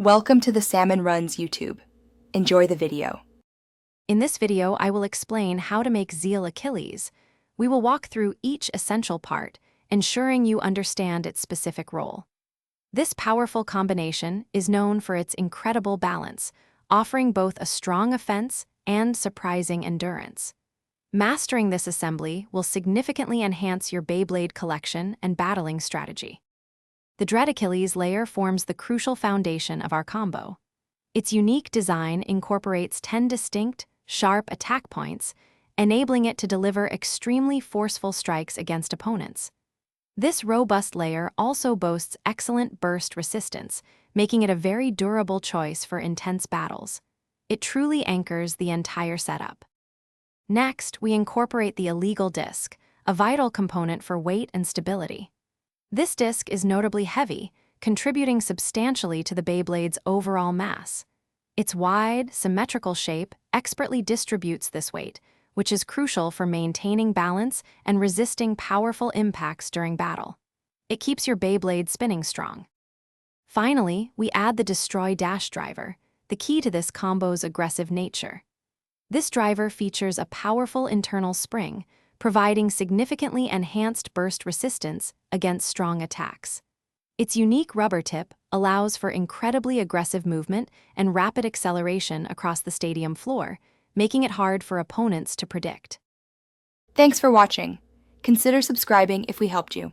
Welcome to the Salmon Runs YouTube. Enjoy the video. In this video, I will explain how to make Zeal Achilles. We will walk through each essential part, ensuring you understand its specific role. This powerful combination is known for its incredible balance, offering both a strong offense and surprising endurance. Mastering this assembly will significantly enhance your Beyblade collection and battling strategy. The Dread Achilles layer forms the crucial foundation of our combo. Its unique design incorporates 10 distinct, sharp attack points, enabling it to deliver extremely forceful strikes against opponents. This robust layer also boasts excellent burst resistance, making it a very durable choice for intense battles. It truly anchors the entire setup. Next, we incorporate the illegal disc, a vital component for weight and stability. This disc is notably heavy, contributing substantially to the Beyblade's overall mass. Its wide, symmetrical shape expertly distributes this weight, which is crucial for maintaining balance and resisting powerful impacts during battle. It keeps your Beyblade spinning strong. Finally, we add the Destroy Dash driver, the key to this combo's aggressive nature. This driver features a powerful internal spring, providing significantly enhanced burst resistance against strong attacks. Its unique rubber tip allows for incredibly aggressive movement and rapid acceleration across the stadium floor, making it hard for opponents to predict. Thanks for watching. Consider subscribing if we helped you.